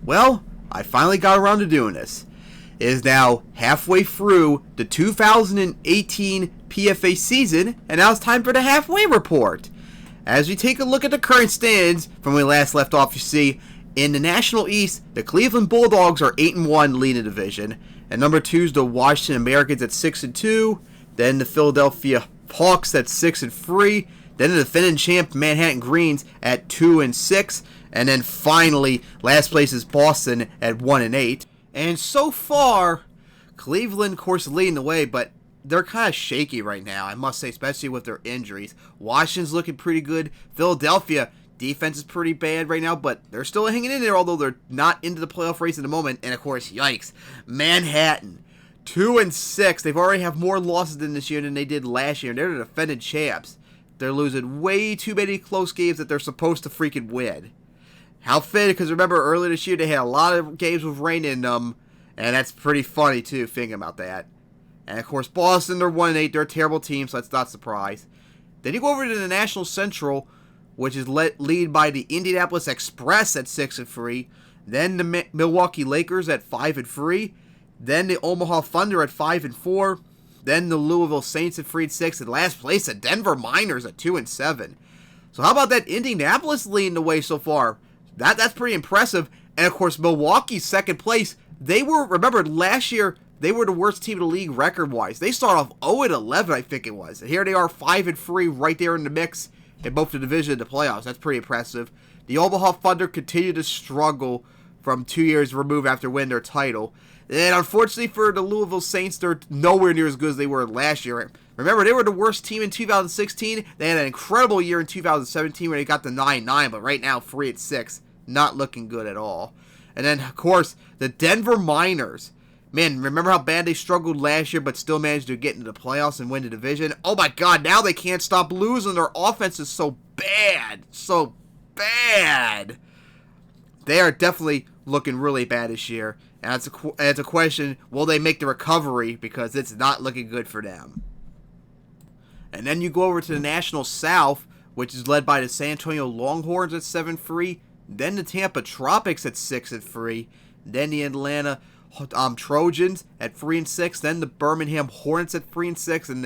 Well, I finally got around to doing this. It is now halfway through the 2018 PFA season, and now it's time for the halfway report. As we take a look at the current standings from when we last left off, you see, in the National East, the Cleveland Bulldogs are 8-1 leading the division. At number 2 is the Washington Americans at 6-2. Then the Philadelphia Hawks at 6-3. Then the defending champ Manhattan Greens at 2-6. And then finally, last place is Boston at 1-8. And so far, Cleveland, of course, leading the way, but they're kind of shaky right now, I must say, especially with their injuries. Washington's looking pretty good. Philadelphia, defense is pretty bad right now, but they're still hanging in there, although they're not into the playoff race at the moment. And, of course, yikes, Manhattan, 2-6. They've already have more losses than this year than they did last year, and they're the defending champs. They're losing way too many close games that they're supposed to freaking win. How fitting, because remember earlier this year they had a lot of games with rain in them, and that's pretty funny too, thinking about that. And of course Boston, they're 1-8, they're a terrible team, so that's not a surprise. Then you go over to the National Central, which is led by the Indianapolis Express at 6-3, then the Milwaukee Lakers at 5-3, then the Omaha Thunder at 5-4, then the Louisville Saints at 3-6, and last place the Denver Miners at 2-7. So how about that Indianapolis leading the way so far? That's pretty impressive. And, of course, Milwaukee's second place. They were, remember, last year, they were the worst team in the league record-wise. They started off 0-11, I think it was. And here they are, 5-3, right there in the mix in both the division and the playoffs. That's pretty impressive. The Omaha Thunder continue to struggle from 2 years removed after winning their title. And unfortunately for the Louisville Saints, they're nowhere near as good as they were last year. Remember, they were the worst team in 2016. They had an incredible year in 2017 where they got the 9-9, but right now, 3-6. Not looking good at all. And then, of course, the Denver Miners. Man, remember how bad they struggled last year but still managed to get into the playoffs and win the division? Oh my god, now they can't stop losing. Their offense is so bad. So bad. They are definitely looking really bad this year. And it's a question, will they make the recovery? Because it's not looking good for them. And then you go over to the National South, which is led by the San Antonio Longhorns at 7-3. Then the Tampa Tropics at 6-3. Then the Atlanta Trojans at 3-6. Then the Birmingham Hornets at 3-6, and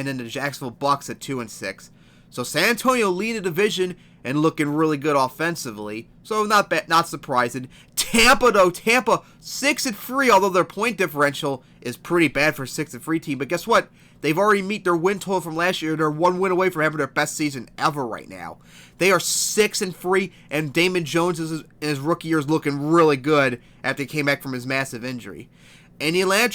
then the Jacksonville Bucks at 2-6. So San Antonio lead the division and looking really good offensively. So not bad, not surprising. Tampa 6-3. Although their point differential is pretty bad for a 6-3 team. But guess what? They've already met their win total from last year. They're one win away from having their best season ever right now. They are 6-3, and Damon Jones in his rookie year is looking really good after he came back from his massive injury. And the Atlanta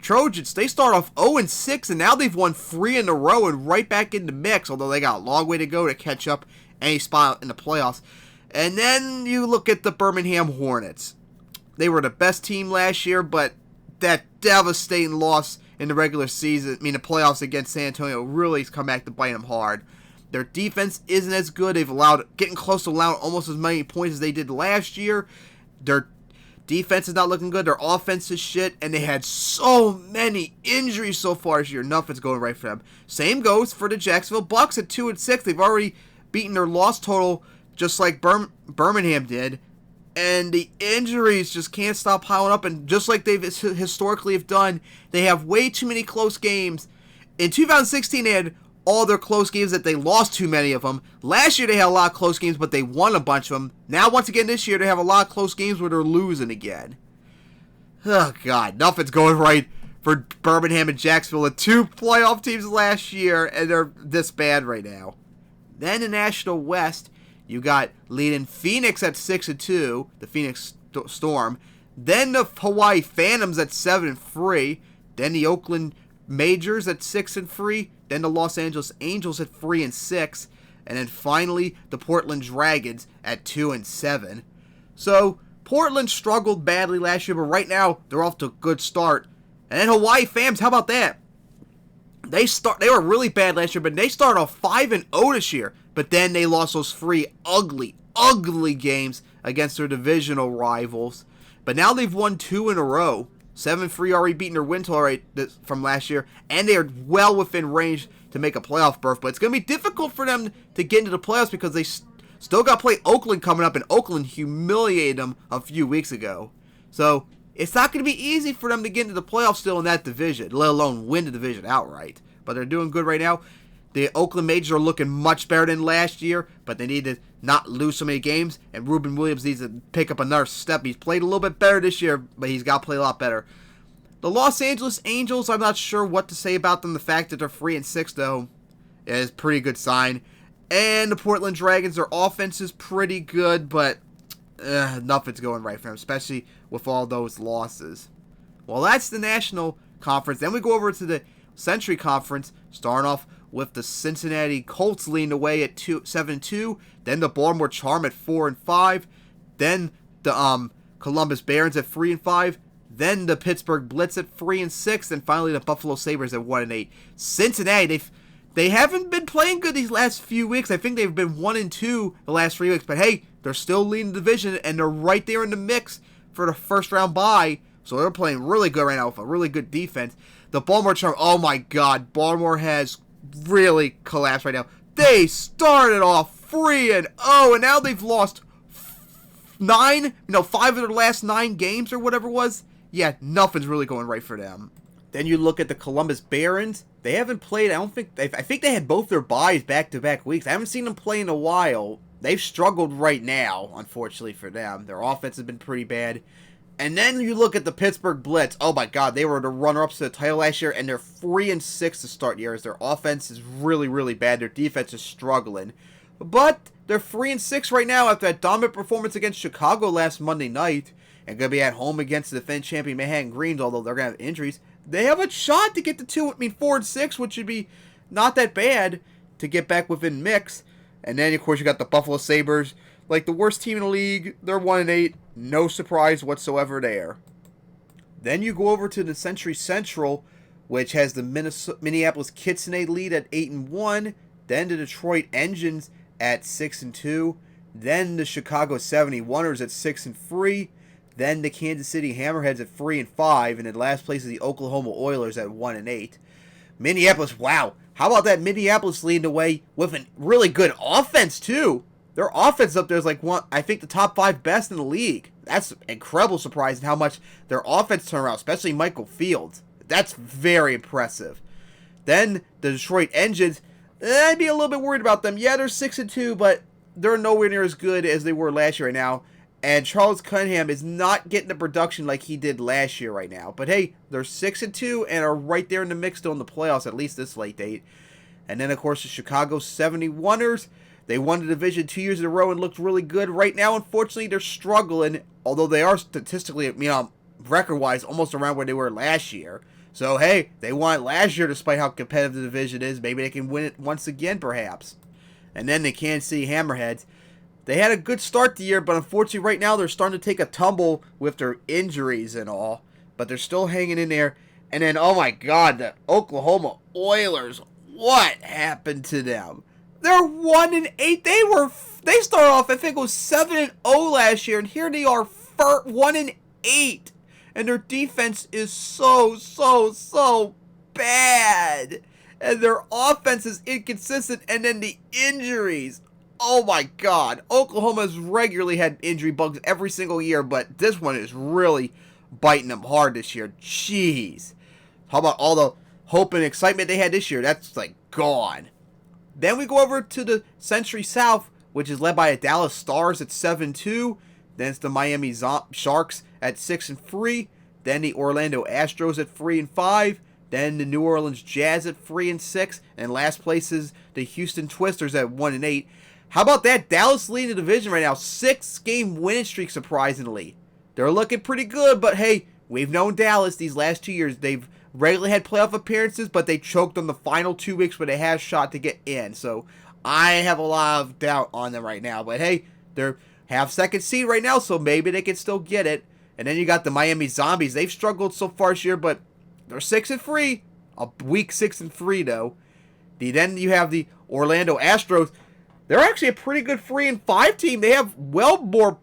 Trojans, they start off 0-6, and now they've won 3 in a row and right back in the mix, although they got a long way to go to catch up any spot in the playoffs. And then you look at the Birmingham Hornets. They were the best team last year, but that devastating loss in the regular season, the playoffs against San Antonio, really has come back to bite them hard. Their defense isn't as good. They've getting close to allowing almost as many points as they did last year. Their defense is not looking good. Their offense is shit, and they had so many injuries so far this year. Nothing's going right for them. Same goes for the Jacksonville Bucks at 2-6. They've already beaten their loss total just like Birmingham did. And the injuries just can't stop piling up. And just like they've historically have done, they have way too many close games. In 2016, they had all their close games that they lost too many of them. Last year, they had a lot of close games, but they won a bunch of them. Now, once again, this year, they have a lot of close games where they're losing again. Oh, God. Nothing's going right for Birmingham and Jacksonville, the two playoff teams last year, and they're this bad right now. Then the National West, you got leading Phoenix at 6-2, the Phoenix Storm. Then the Hawaii Phantoms at 7-3. Then the Oakland Majors at 6-3. Then the Los Angeles Angels at 3-6. And then finally the Portland Dragons at 2-7. So Portland struggled badly last year, but right now they're off to a good start. And then Hawaii Phams, how about that? They were really bad last year, but they started off 5-0 this year. But then they lost those 3 ugly games against their divisional rivals. But now they've won 2 in a row. 7-3 already beating their win total from last year. And they are well within range to make a playoff berth. But it's going to be difficult for them to get into the playoffs because Still got to play Oakland coming up, and Oakland humiliated them a few weeks ago. So it's not going to be easy for them to get into the playoffs still in that division, let alone win the division outright. But they're doing good right now. The Oakland Majors are looking much better than last year, but they need to not lose so many games, and Ruben Williams needs to pick up another step. He's played a little bit better this year, but he's got to play a lot better. The Los Angeles Angels, I'm not sure what to say about them. The fact that they're 3-6, though, is a pretty good sign. And the Portland Dragons, their offense is pretty good, but nothing's going right for them, especially with all those losses. Well, that's the National Conference. Then we go over to the Century Conference, starting off with the Cincinnati Colts leading away at 7-2, then the Baltimore Charm at 4-5, then the Columbus Barons at 3-5, then the Pittsburgh Blitz at 3-6, and finally the Buffalo Sabres at 1-8. Cincinnati, they haven't been playing good these last few weeks. I think they've been 1-2 the last 3 weeks, but hey, they're still leading the division, and they're right there in the mix for the first round bye. So they're playing really good right now with a really good defense. The Baltimore Charm, oh my God, Baltimore has really collapsed right now. They started off 3-0, and now they've lost 5 of their last 9 games or whatever it was. Yeah, nothing's really going right for them. Then you look at the Columbus Barons. They haven't played, I think they had both their byes back-to-back weeks. I haven't seen them play in a while. They've struggled right now, unfortunately for them. Their offense has been pretty bad. And then you look at the Pittsburgh Blitz. Oh my God, they were the runner-ups to the title last year, and they're 3-6 to start years. Their offense is really, really bad. Their defense is struggling. But they're 3-6 right now after that dominant performance against Chicago last Monday night. And going to be at home against the defending champion Manhattan Greens, although they're going to have injuries. They have a shot to get to 4-6, which would be not that bad to get back within mix. And then, of course, you got the Buffalo Sabres. Like the worst team in the league, they're 1-8. No surprise whatsoever there. Then you go over to the Century Central, which has the Minneapolis Kitsune lead at 8-1. Then the Detroit Engines at 6-2. Then the Chicago 71ers at 6-3. Then the Kansas City Hammerheads at 3-5. And in last place is the Oklahoma Oilers at 1-8. Minneapolis, wow. How about that Minneapolis leading the way with a really good offense, too? Their offense up there is like I think the top 5 best in the league. That's incredible surprise in how much their offense turned around, especially Michael Fields. That's very impressive. Then the Detroit Engines, I'd be a little bit worried about them. Yeah, they're 6-2, but they're nowhere near as good as they were last year right now. And Charles Cunningham is not getting the production like he did last year right now. But hey, they're 6-2 and are right there in the mix still in the playoffs, at least this late date. And then, of course, the Chicago 71ers. They won the division 2 years in a row and looked really good. Right now, unfortunately, they're struggling, although they are statistically, record-wise, almost around where they were last year. So, hey, they won it last year despite how competitive the division is. Maybe they can win it once again, perhaps. And then the Kansas City Hammerheads. They had a good start to the year, but unfortunately right now they're starting to take a tumble with their injuries and all. But they're still hanging in there. And then, oh my God, the Oklahoma Oilers. What happened to them? They're 1-8. They started off, I think it was 7-0 last year, and here they are 1-8. And their defense is so bad. And their offense is inconsistent, and then the injuries. Oh my God. Oklahoma's regularly had injury bugs every single year, but this one is really biting them hard this year. Jeez. How about all the hope and excitement they had this year? That's like gone. Then we go over to the Century South, which is led by the Dallas Stars at 7-2. Then it's the Miami Sharks at 6-3. Then the Orlando Astros at 3-5. Then the New Orleans Jazz at 3-6. And last place is the Houston Twisters at 1-8. How about that? Dallas leading the division right now. 6-game winning streak, surprisingly. They're looking pretty good, but hey, we've known Dallas these last 2 years. They've regularly had playoff appearances, but they choked on the final 2 weeks where they had a shot to get in. So I have a lot of doubt on them right now. But hey, they're half-second seed right now, so maybe they can still get it. And then you got the Miami Zombies. They've struggled so far this year, but they're 6-3. A weak 6-3, though. Then you have the Orlando Astros. They're actually a pretty good 3-5 team. They have well more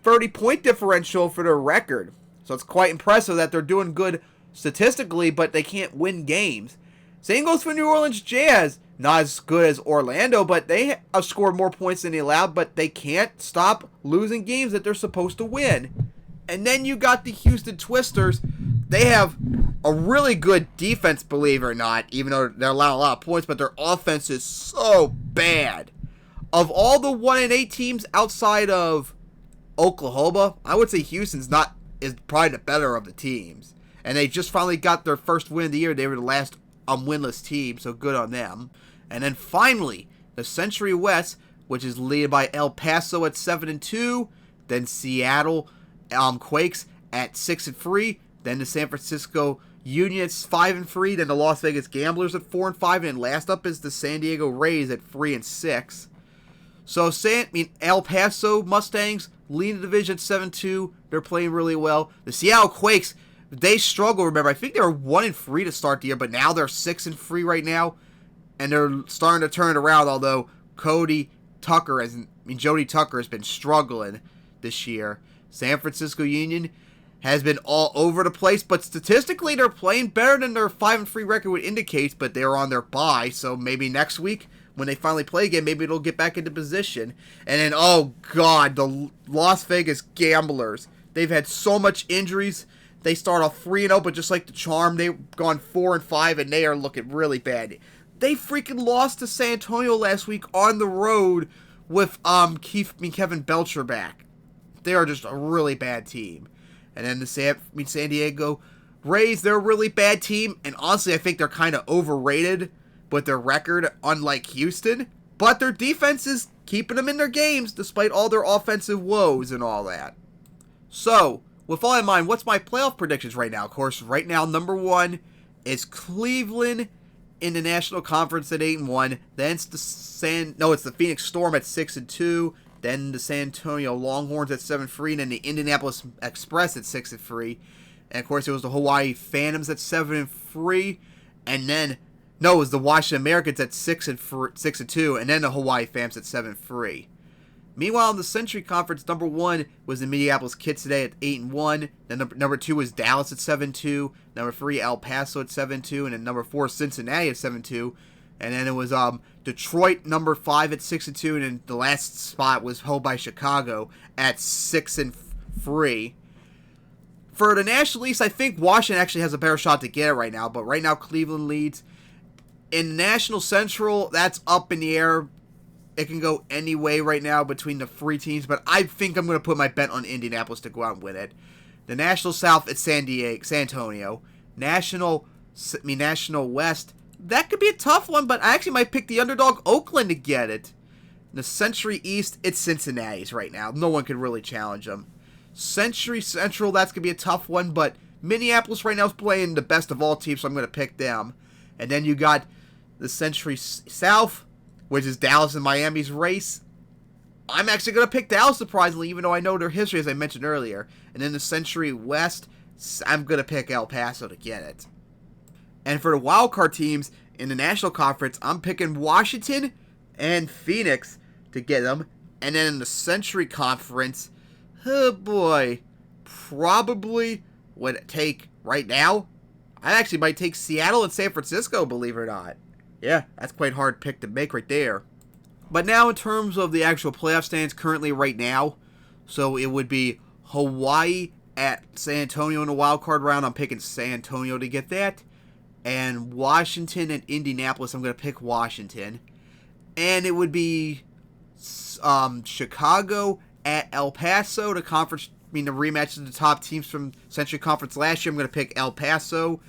30-point differential for their record. So it's quite impressive that they're doing good statistically, but they can't win games. Same goes for New Orleans Jazz. not as good as Orlando, but they have scored more points than they allowed, but they can't stop losing games that they're supposed to win. And then you got the Houston Twisters. They have a really good defense, believe it or not, even though they're allowing a lot of points, but their offense is so bad. Of all the 1-8 teams outside of Oklahoma, I would say Houston's is probably the better of the teams. And they just finally got their first win of the year. They were the last winless team, so good on them. And then finally, the Century West, which is led by El Paso at 7-2, then Seattle Quakes at 6-3, then the San Francisco Union at 5-3, then the Las Vegas Gamblers at 4-5, and last up is the San Diego Rays at 3-6. So El Paso Mustangs lead the division at 7-2. They're playing really well. The Seattle Quakes, they struggle. Remember, I think they were 1-3 to start the year, but now they're 6-3 right now, and they're starting to turn it around. Although Jody Tucker has been struggling this year. San Francisco Union has been all over the place, but statistically they're playing better than their 5-3 record would indicate. But they're on their bye, so maybe next week when they finally play again, maybe it'll get back into position. And then, oh God, the Las Vegas Gamblers. They've had so much injuries. They start off 3-0, but just like the charm, they've gone 4-5, and they are looking really bad. They freaking lost to San Antonio last week on the road with Kevin Belcher back. They are just a really bad team. And then the San Diego Rays, they're a really bad team, and honestly, I think they're kind of overrated with their record, unlike Houston. But their defense is keeping them in their games, despite all their offensive woes and all that. So, with all in mind, what's my playoff predictions right now? Of course, right now, number one is Cleveland in the National Conference at 8-1. Then it's the Phoenix Storm at 6-2. Then the San Antonio Longhorns at 7-3. And then the Indianapolis Express at 6-3. And of course, it was the Hawaii Phantoms at 7-3. And then, it was the Washington Americans at 6-2. And then the Hawaii Phantoms at 7-3. Meanwhile, in the Century Conference, number one was the Minneapolis Kids today at 8-1. Then number two was Dallas at 7-2. Number three, El Paso at 7-2. And then number four, Cincinnati at 7-2. And then it was Detroit, number 5 at 6-2. And then the last spot was held by Chicago at 6-3. For the National East, I think Washington actually has a better shot to get it right now. But right now, Cleveland leads. In the National Central, that's up in the air. It can go any way right now between the three teams, but I think I'm going to put my bet on Indianapolis to go out and win it. The National South, it's San Antonio. National West, that could be a tough one, but I actually might pick the underdog Oakland to get it. The Century East, it's Cincinnati's right now. No one can really challenge them. Century Central, that's going to be a tough one, but Minneapolis right now is playing the best of all teams, so I'm going to pick them. And then you got the Century South, which is Dallas and Miami's race. I'm actually going to pick Dallas, surprisingly, even though I know their history, as I mentioned earlier. And then the Century West, I'm going to pick El Paso to get it. And for the wildcard teams in the National Conference, I'm picking Washington and Phoenix to get them. And then in the Century Conference, oh boy, probably would take, right now, I actually might take Seattle and San Francisco, believe it or not. Yeah, that's quite a hard pick to make right there. But now in terms of the actual playoff stands currently right now, so it would be Hawaii at San Antonio in the wild card round. I'm picking San Antonio to get that. And Washington and Indianapolis, I'm going to pick Washington. And it would be Chicago at El Paso, the rematch of the top teams from Century Conference last year. I'm going to pick El Paso.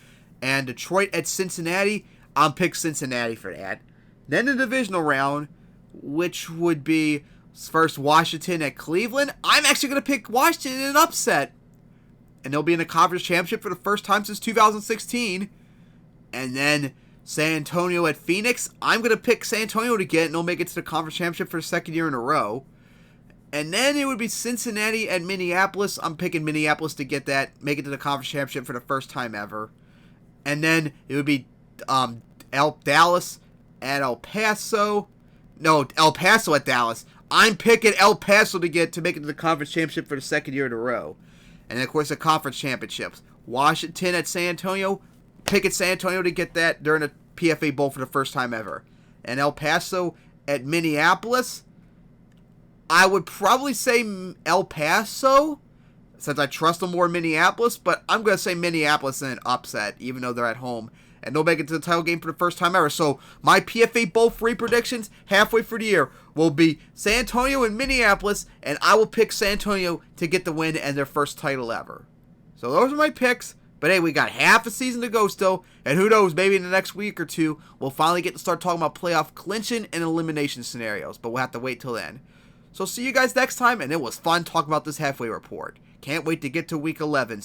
And Detroit at Cincinnati, I'll pick Cincinnati for that. Then the divisional round, which would be first Washington at Cleveland. I'm actually going to pick Washington in an upset. And they'll be in the conference championship for the first time since 2016. And then San Antonio at Phoenix. I'm going to pick San Antonio to get it, and they'll make it to the conference championship for the second year in a row. And then it would be Cincinnati at Minneapolis. I'm picking Minneapolis to get that, make it to the conference championship for the first time ever. And then it would be Dallas at El Paso. No, El Paso at Dallas. I'm picking El Paso to make it to the conference championship for the second year in a row. And then, of course, the conference championships. Washington at San Antonio. Picking San Antonio to get that during the PFA Bowl for the first time ever. and El Paso at Minneapolis. I would probably say El Paso, since I trust them more in Minneapolis, but I'm going to say Minneapolis in an upset, even though they're at home. And they'll make it to the title game for the first time ever. So my PFA Bowl free predictions halfway through the year will be San Antonio and Minneapolis, and I will pick San Antonio to get the win and their first title ever. So those are my picks. But hey, we got half a season to go still, and who knows, maybe in the next week or two, we'll finally get to start talking about playoff clinching and elimination scenarios, but we'll have to wait till then. So see you guys next time, and it was fun talking about this halfway report. Can't wait to get to week 11.